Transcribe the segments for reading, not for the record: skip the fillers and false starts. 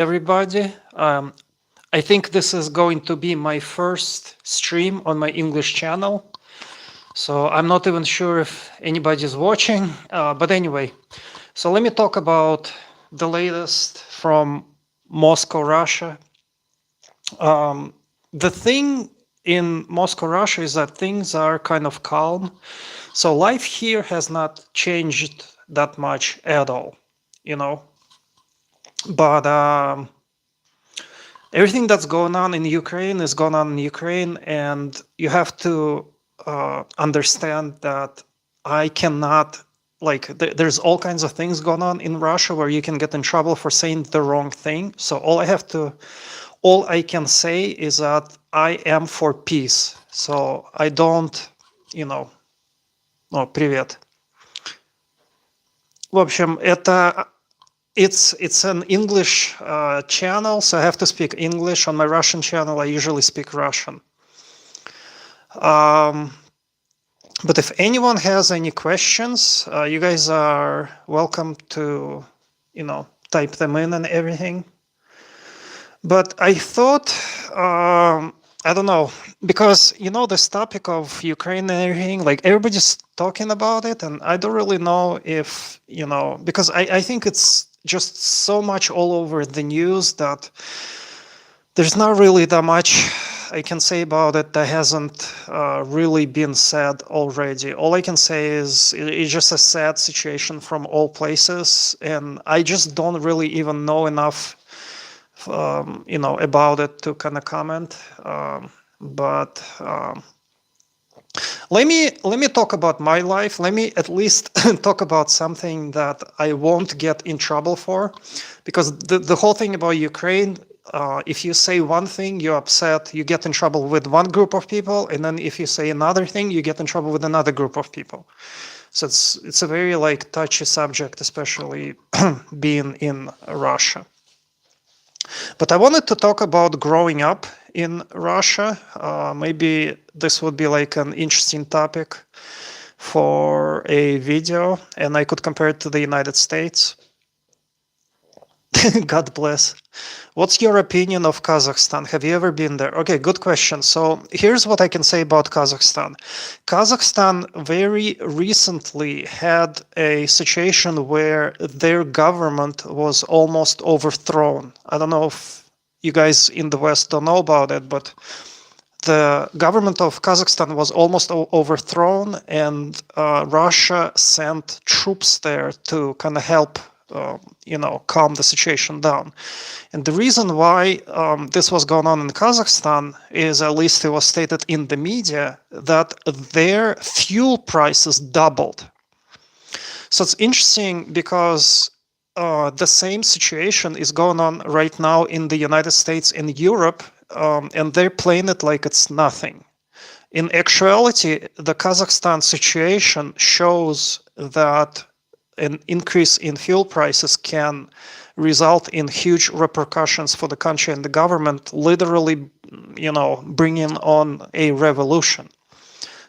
everybody. I think this is going to be my first stream on my English channel. So I'm not even sure if anybody's watching. But anyway, so let me talk about the latest from Moscow, Russia. The thing in Moscow, Russia is that things are kind of calm. So life here has not changed that much at all, you know. But everything that's going on in Ukraine is going on in Ukraine, and you have to understand that I cannot there's all kinds of things going on in Russia where you can get in trouble for saying the wrong thing. So all I can say is that I am for peace. So I don't, you know, ну, привет. В общем, it's an English channel, so I have to speak English. On my Russian channel, I usually speak Russian. But if anyone has any questions, you guys are welcome to, type them in and everything. But I thought, I don't know, because, this topic of Ukraine and everything, like everybody's talking about it, and I don't really know if, because I think it's just so much all over the news that there's not really that much I can say about it that hasn't really been said already. All I can say is it's just a sad situation from all places, and I just don't really even know enough, about it to kind of comment. But let me talk about my life. Let me at least talk about something that I won't get in trouble for, because the whole thing about Ukraine, if you say one thing, you're upset, you get in trouble with one group of people, and then if you say another thing, you get in trouble with another group of people. So it's a very touchy subject, especially being in Russia. But I wanted to talk about growing up in Russia. Maybe this would be an interesting topic for a video, and I could compare it to the United States. God bless. What's your opinion of Kazakhstan? Have you ever been there? Okay, good question. So here's what I can say about Kazakhstan. Kazakhstan very recently had a situation where their government was almost overthrown. I don't know if you guys in the West don't know about it, but the government of Kazakhstan was almost overthrown, and Russia sent troops there to kind of help calm the situation down. And the reason why this was going on in Kazakhstan is, at least it was stated in the media, that their fuel prices doubled. So it's interesting because the same situation is going on right now in the United States and Europe, and they're playing it like it's nothing. In actuality, the Kazakhstan situation shows that an increase in fuel prices can result in huge repercussions for the country and the government, literally, bringing on a revolution.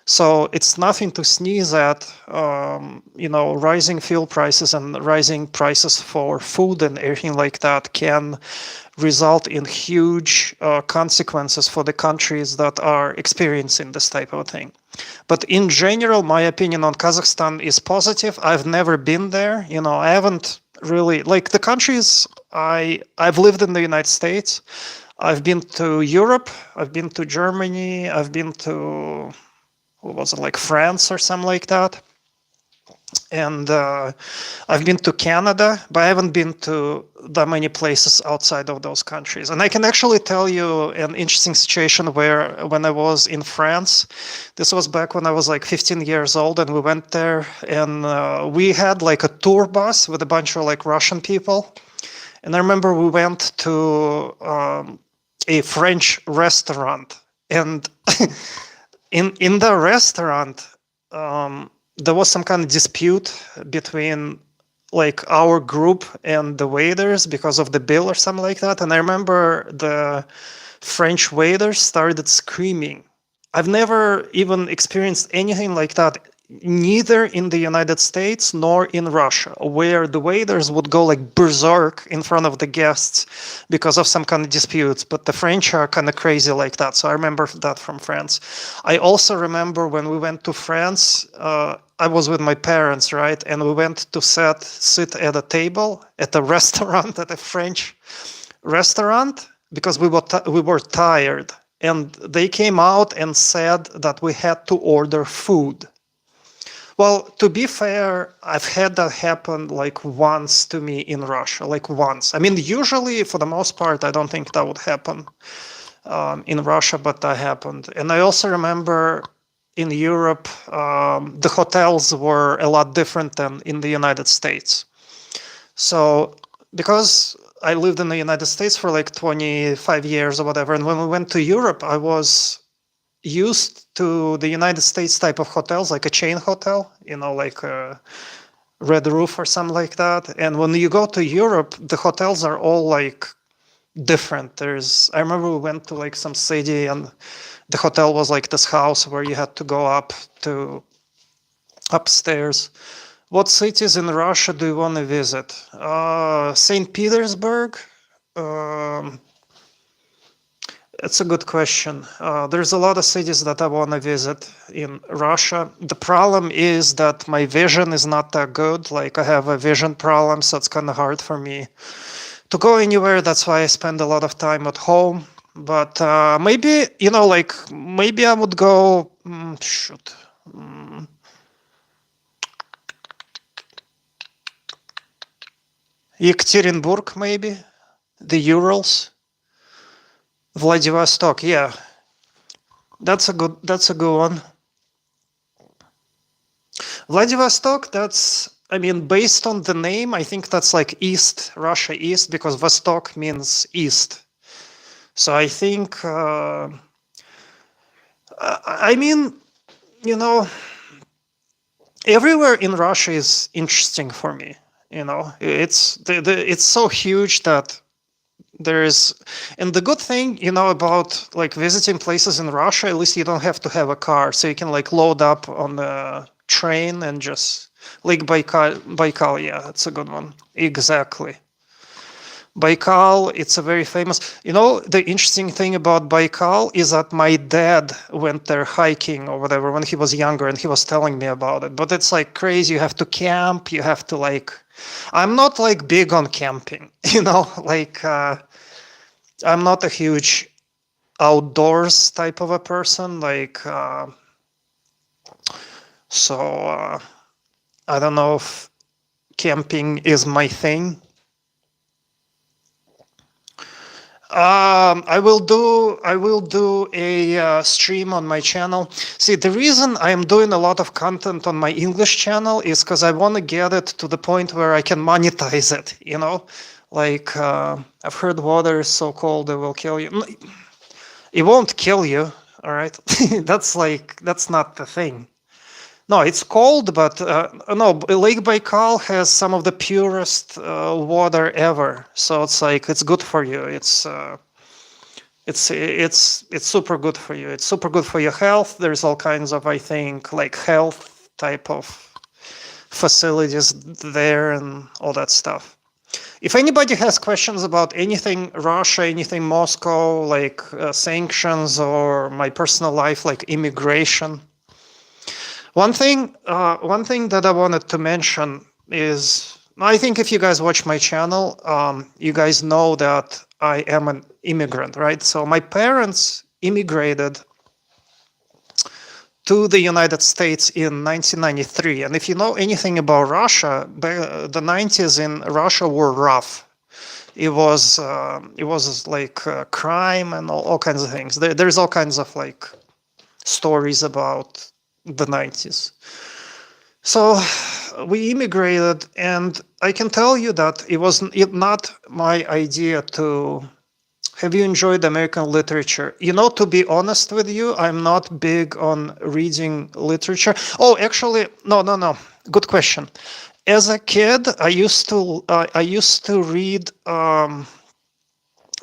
So it's nothing to sneeze at. Rising fuel prices and rising prices for food and everything like that can result in huge consequences for the countries that are experiencing this type of thing. But in general, my opinion on Kazakhstan is positive. I've never been there. I haven't really, the countries, I've lived in the United States. I've been to Europe. I've been to Germany. I've been to, what was it, France or something like that. And I've been to Canada, but I haven't been to that many places outside of those countries. And I can actually tell you an interesting situation where, when I was in France, this was back when I was 15 years old, and we went there, and we had a tour bus with a bunch of Russian people. And I remember we went to a French restaurant, and in the restaurant, there was some kind of dispute between our group and the waiters because of the bill or something like that. And I remember the French waiters started screaming. I've never even experienced anything like that neither in the United States nor in Russia, where the waiters would go like berserk in front of the guests because of some kind of disputes. But the French are kind of crazy like that. So I remember that from France. I also remember when we went to France, I was with my parents, right? And we went to sit at a table at a restaurant, at a French restaurant, because we were tired. And they came out and said that we had to order food. Well, to be fair, I've had that happen like once to me in Russia, like once. I mean, usually, for the most part, I don't think that would happen in Russia, but that happened. And I also remember in Europe, the hotels were a lot different than in the United States. So, because I lived in the United States for like 25 years or whatever, and when we went to Europe, I was used to the United States type of hotels, like a chain hotel, like a Red Roof or something like that. And when you go to Europe, the hotels are all like different. I remember we went to like some city and the hotel was like this house where you had to go up to upstairs. What cities in Russia do you want to visit? St. Petersburg. It's a good question. There's a lot of cities that I want to visit in Russia. The problem is that my vision is not that good. Like I have a vision problem, so it's kind of hard for me to go anywhere. That's why I spend a lot of time at home. But maybe, maybe I would go, Yekaterinburg, maybe, the Urals. Vladivostok, yeah, that's a good one. Vladivostok, based on the name, I think that's like East, Russia East, because Vostok means East. So I think, everywhere in Russia is interesting for me. It's so huge that and the good thing, about like visiting places in Russia, at least you don't have to have a car, so you can like load up on the train and just Lake Baikal, yeah, that's a good one. Exactly. Baikal, it's a very famous. The interesting thing about Baikal is that my dad went there hiking or whatever when he was younger, and he was telling me about it. But it's like crazy. You have to camp. You have to like. I'm not like big on camping, like I'm not a huge outdoors type of a person. Like, so I don't know if camping is my thing. I will do a stream on my channel. See, the reason I am doing a lot of content on my English channel is because I want to get it to the point where I can monetize it, Like, I've heard water is so cold it will kill you. It won't kill you, all right? That's not the thing. No, it's cold, but no, Lake Baikal has some of the purest water ever. So it's like, it's good for you. It's super good for you. It's super good for your health. There's all kinds of, I think, like health type of facilities there and all that stuff. If anybody has questions about anything Russia, anything Moscow, like sanctions or my personal life, like immigration. One thing that I wanted to mention is, I think if you guys watch my channel, you guys know that I am an immigrant, right? So my parents immigrated to the United States in 1993. And if you know anything about Russia, the 90s in Russia were rough. It was like crime and all kinds of things. There's all kinds of like stories about the 90s. So we immigrated, and I can tell you that it was not my idea to. Have you enjoyed American literature? To be honest with you, I'm not big on reading literature. Oh, actually, no. Good question. As a kid, I used to read.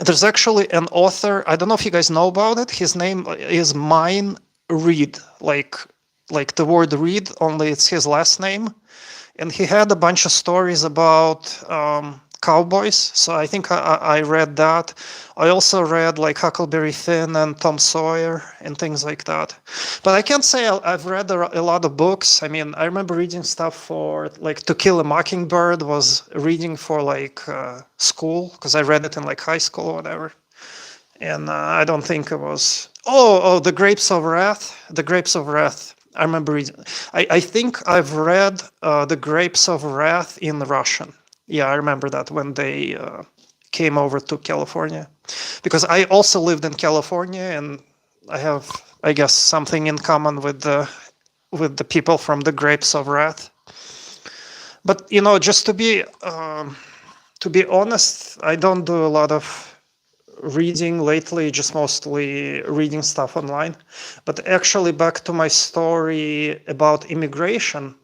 There's actually an author. I don't know if you guys know about it. His name is Mayne Reid. Like, like the word read, only it's his last name. And he had a bunch of stories about cowboys. So I think I read that. I also read like Huckleberry Finn and Tom Sawyer and things like that. But I can't say I've read a lot of books. I mean, I remember reading stuff for like To Kill a Mockingbird was reading for like school, because I read it in like high school or whatever. And I don't think it was. Oh, The Grapes of Wrath. The Grapes of Wrath. I remember reading. I think I've read The Grapes of Wrath in Russian. Yeah, I remember that when they came over to California, because I also lived in California, and I have, I guess, something in common with the people from The Grapes of Wrath. But just to be honest, I don't do a lot of reading lately, just mostly reading stuff online. But actually, back to my story about immigration.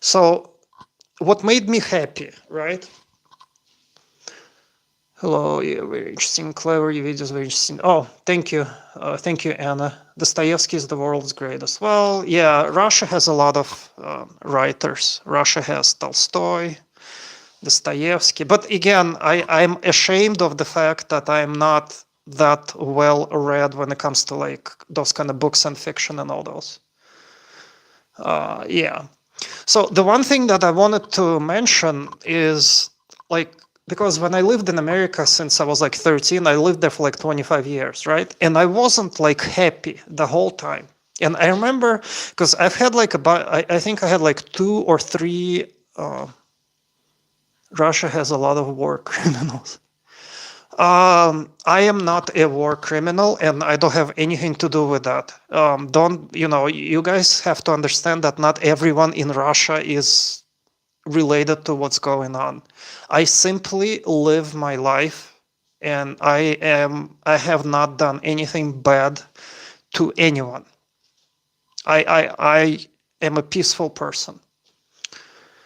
So what made me happy, right? Hello, yeah, very interesting, clever, your videos very interesting. Oh, thank you, Anna. Dostoevsky is the world's greatest. Well, yeah, Russia has a lot of writers. Russia has Tolstoy, Dostoevsky. But again, I'm ashamed of the fact that I'm not that well read when it comes to like those kind of books and fiction and all those. Yeah. So the one thing that I wanted to mention is like, because when I lived in America since I was like 13, I lived there for like 25 years, right? And I wasn't like happy the whole time. And I remember, because I've had like I think I had like 2 or 3 Russia has a lot of war criminals. I am not a war criminal, and I don't have anything to do with that. You guys have to understand that not everyone in Russia is related to what's going on. I simply live my life, and I have not done anything bad to anyone. I am a peaceful person.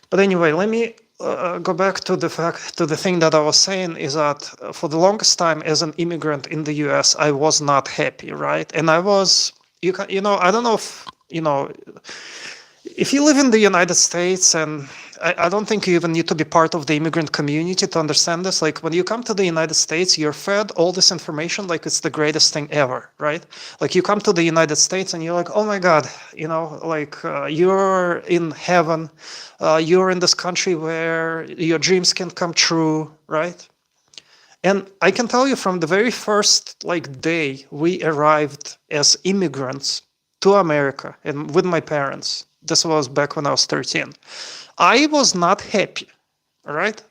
But anyway, let me go back to the thing that I was saying, is that for the longest time as an immigrant in the US, I was not happy, right? And I was, I don't know if you live in the United States, and I don't think you even need to be part of the immigrant community to understand this. Like when you come to the United States, you're fed all this information like it's the greatest thing ever, right? Like you come to the United States and you're like, oh my God, you're in heaven. You're in this country where your dreams can come true, right? And I can tell you from the very first day we arrived as immigrants to America and with my parents, this was back when I was 13, I was not happy, all right?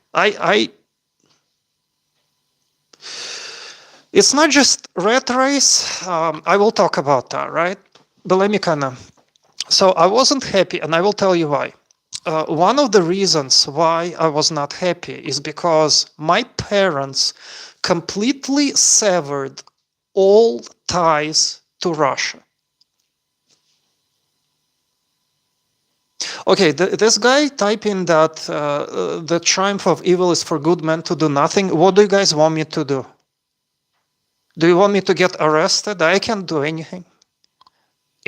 It's not just rat race. I will talk about that, right? But let me so I wasn't happy, and I will tell you why. One of the reasons why I was not happy is because my parents completely severed all ties to Russia. Okay, this guy typing that the triumph of evil is for good men to do nothing. What do you guys want me to do? Do you want me to get arrested? I can't do anything.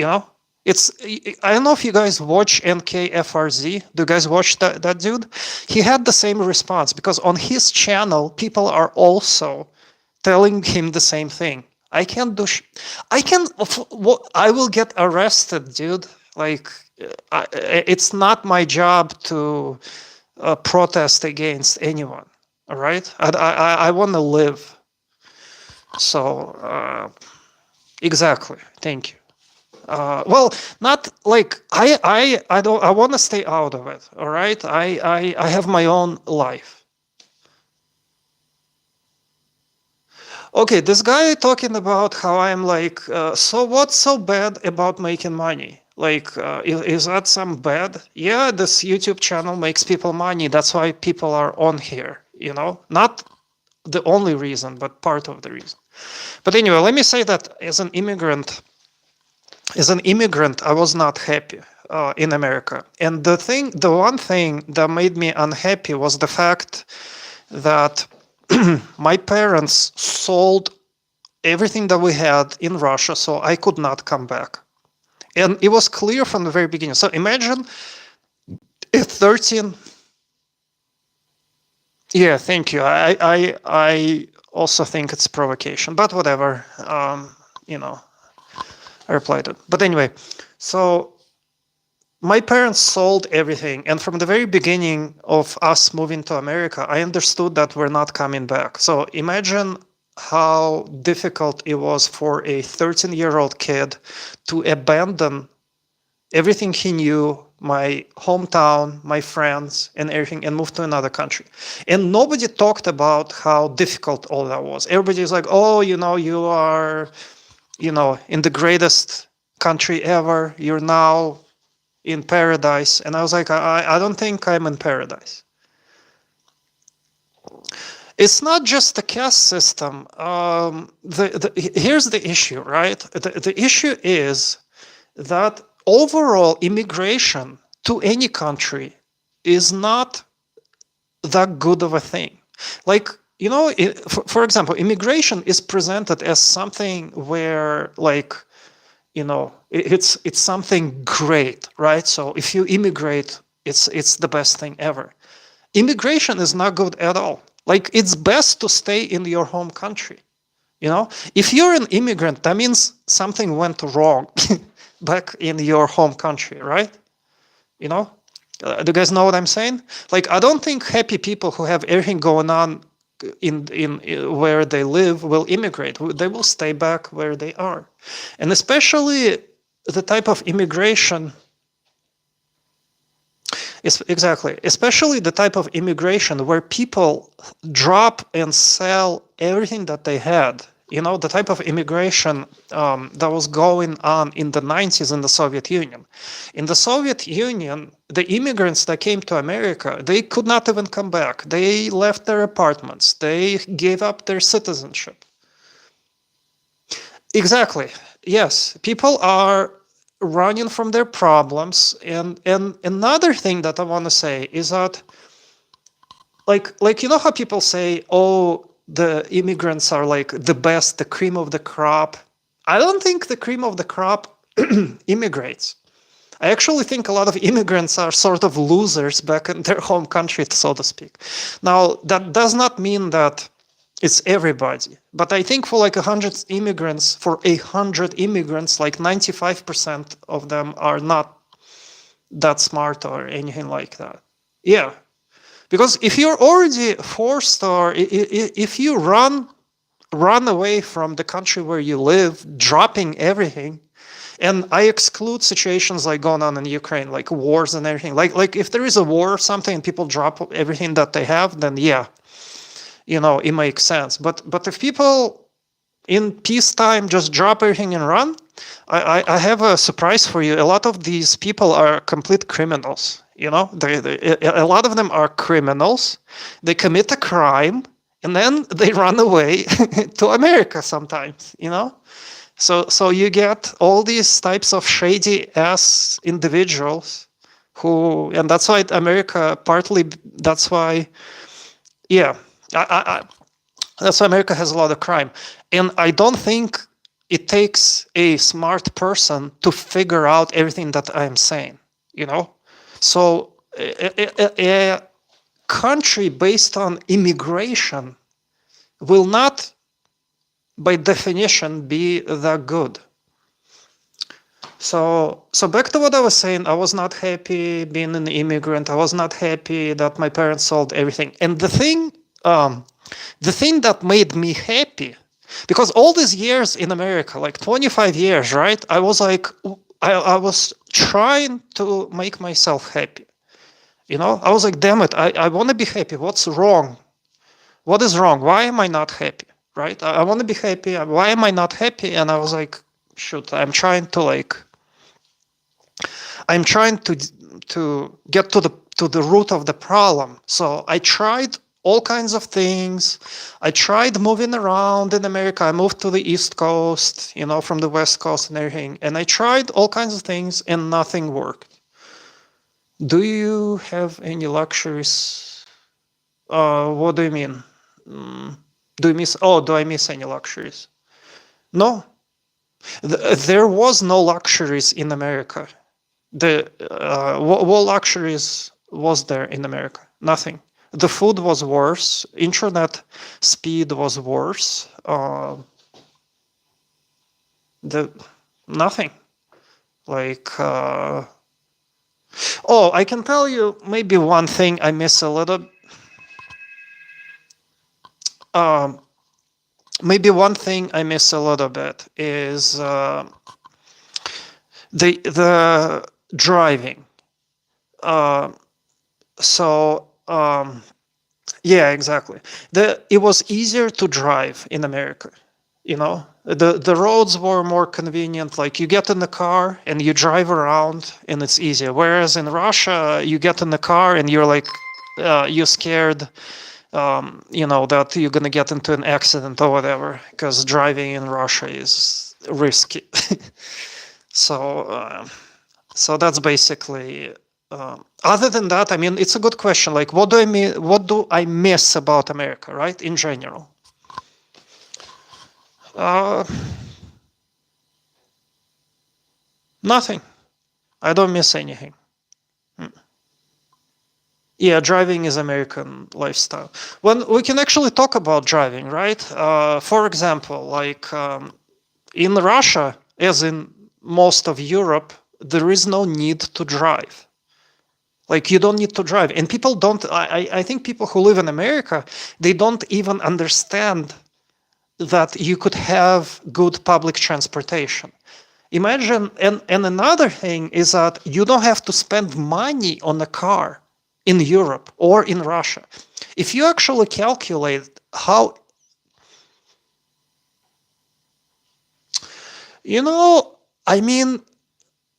I don't know if you guys watch NKFRZ. Do you guys watch that dude? He had the same response, because on his channel, people are also telling him the same thing. I can't do I will get arrested, dude. It's not my job to protest against anyone. All right, I want to live. So exactly. Thank you. Well, not like I don't. I want to stay out of it. All right. I have my own life. Okay, this guy talking about how I'm so what's so bad about making money? Is that some bad? Yeah, this YouTube channel makes people money. That's why people are on here, Not the only reason, but part of the reason. But anyway, let me say that as an immigrant, I was not happy in America. And the one thing that made me unhappy was the fact that my parents sold everything that we had in Russia, so I could not come back. And it was clear from the very beginning. So imagine if 13. Yeah, thank you. I also think it's provocation, but whatever. You know, I replied it. But anyway, so my parents sold everything, and from the very beginning of us moving to America, I understood that we're not coming back. So imagine how difficult it was for a 13-year-old kid to abandon everything he knew, my hometown, my friends, and everything, and move to another country. And nobody talked about how difficult all that was. Everybody's like, oh, you are, in the greatest country ever. You're now in paradise. And I was like, I don't think I'm in paradise. It's not just the caste system. Here's the issue, right? The issue is that overall immigration to any country is not that good of a thing. Like, for example, immigration is presented as something where, like, it's something great, right? So if you immigrate, it's the best thing ever. Immigration is not good at all. Like, it's best to stay in your home country. If you're an immigrant, that means something went wrong back in your home country, right? Do you guys know what I'm saying? Like, I don't think happy people who have everything going on in where they live will immigrate. They will stay back where they are. And especially the type of immigration, especially the type of immigration where people drop and sell everything that they had. The type of immigration that was going on in the 90s in the Soviet Union. In the Soviet Union, the immigrants that came to America, they could not even come back. They left their apartments. They gave up their citizenship. Exactly. Yes. People are running from their problems. And another thing that I want to say is that, like how people say, oh, the immigrants are like the best, the cream of the crop. I don't think the cream of the crop immigrates. I actually think a lot of immigrants are sort of losers back in their home country, so to speak. Now, that does not mean that it's everybody, but I think for like 100 immigrants, like 95% of them are not that smart or anything like that. Yeah. Because if you're already forced, or if you run away from the country where you live, dropping everything, and I exclude situations like going on in Ukraine, like wars and everything. Like if there is a war or something and people drop everything that they have, then yeah, it makes sense. But if people in peacetime just drop everything and run, I have a surprise for you. A lot of these people are complete criminals. A lot of them are criminals. They commit a crime and then they run away to America sometimes, So you get all these types of shady ass individuals who, and that's why America, partly, that's why, yeah, that's why America has a lot of crime. And I don't think it takes a smart person to figure out everything that I'm saying, So a country based on immigration will not, by definition, be that good. So back to what I was saying, I was not happy being an immigrant. I was not happy that my parents sold everything. And the thing that made me happy, because all these years in America, like 25 years, right? I was like, I was trying to make myself happy. I was like, damn it, I want to be happy. What's wrong? What is wrong? Why am I not happy? Right? I want to be happy. Why am I not happy? And I was like, shoot, I'm trying to get to the root of the problem. So I tried all kinds of things. I tried moving around in America. I moved to the East Coast, from the West Coast and everything. And I tried all kinds of things and nothing worked. Do you have any luxuries? What do you mean? Do I miss any luxuries? No. There was no luxuries in America. What luxuries was there in America? Nothing. The food was worse. Internet speed was worse. The Nothing. Like, oh, I can tell you maybe one thing I miss a little. Maybe one thing I miss a little bit is the driving. So yeah, exactly. It was easier to drive in America. You know, the roads were more convenient. Like you get in the car and you drive around, and it's easier. Whereas in Russia, you get in the car and you're like, you're scared. You know that you're gonna get into an accident or whatever, because driving in Russia is risky. So, so that's basically. Other than that, I mean, it's a good question. Like, what do I mean? What do I miss about America, right? In general, uh, nothing. I don't miss anything. Yeah, driving is American lifestyle. When we can actually talk about driving, right? For example, like in Russia, as in most of Europe, there is no need to drive. Like you don't need to drive, and people don't. I think people who live in America, they don't even understand that you could have good public transportation. Imagine, and another thing is that you don't have to spend money on a car in Europe or in Russia. If you actually calculate how, you know, I mean,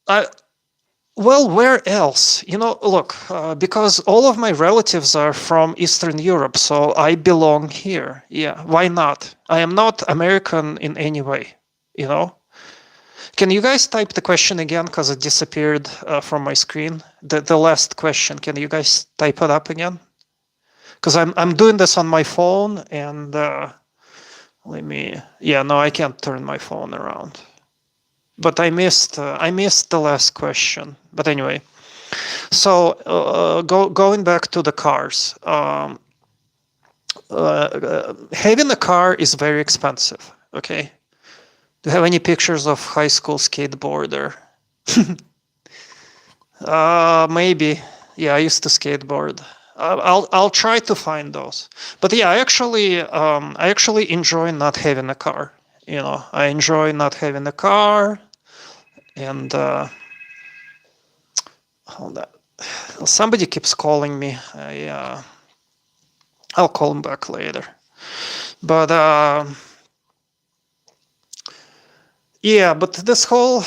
I, well, where else? You know, look, because all of my relatives are from Eastern Europe, so I belong here. Yeah, why not? I am not American in any way, you know? Can you guys type the question again because it disappeared from my screen? The last question. Can you guys type it up again? Because I'm doing this on my phone and let me. Yeah, no, I can't turn my phone around. But I missed the last question. But anyway, so going back to the cars. Having a car is very expensive. Okay. Do you have any pictures of high school skateboarder? Maybe. Yeah, I used to skateboard. I'll try to find those. But yeah, I actually enjoy not having a car. You know, I enjoy not having a car, and hold on. Somebody keeps calling me. I'll call him back later. But yeah, but this whole,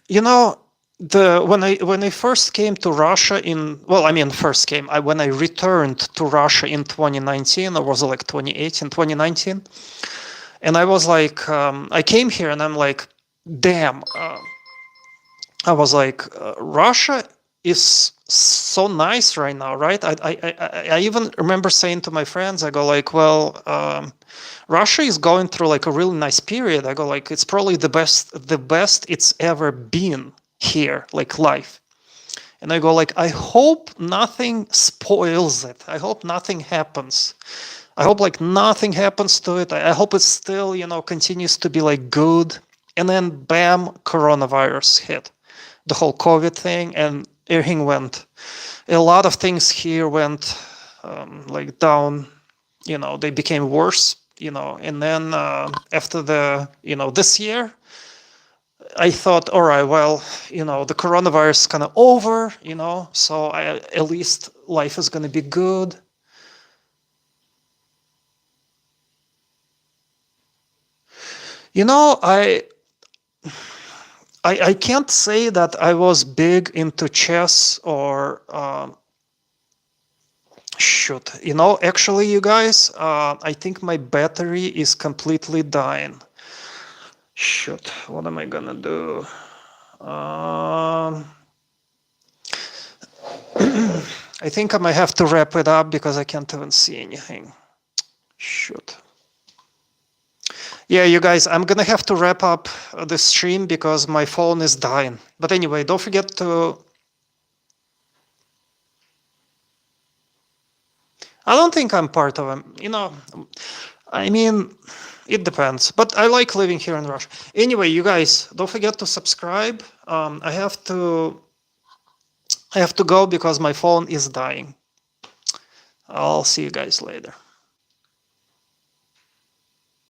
you know, when I first came to Russia when I returned to Russia in 2019, or was it like 2018, 2019, and I was like, I came here and I'm like, damn, I was like, Russia is so nice right now, right? I even remember saying to my friends, I go like, well, Russia is going through like a really nice period. I go like, it's probably the best it's ever been here, like life. And I go like, I hope nothing spoils it. I hope nothing happens. I hope like nothing happens to it. I hope it still, you know, continues to be like good. And then bam, coronavirus hit. The whole COVID thing, and everything went. A lot of things here went like down. You know, they became worse. You know, and then after this year, I thought, all right, well, you know, the coronavirus is kind of over. You know, so at least life is going to be good. You know, I can't say that I was big into chess or shoot. You know, actually, you guys, I think my battery is completely dying. Shoot, what am I gonna do? I think I might have to wrap it up because I can't even see anything. Shoot. Yeah, you guys, I'm gonna have to wrap up the stream because my phone is dying. But anyway, don't forget to... I don't think I'm part of them. I mean, it depends. But I like living here in Russia. Anyway, you guys, don't forget to subscribe. I have to go because my phone is dying. I'll see you guys later.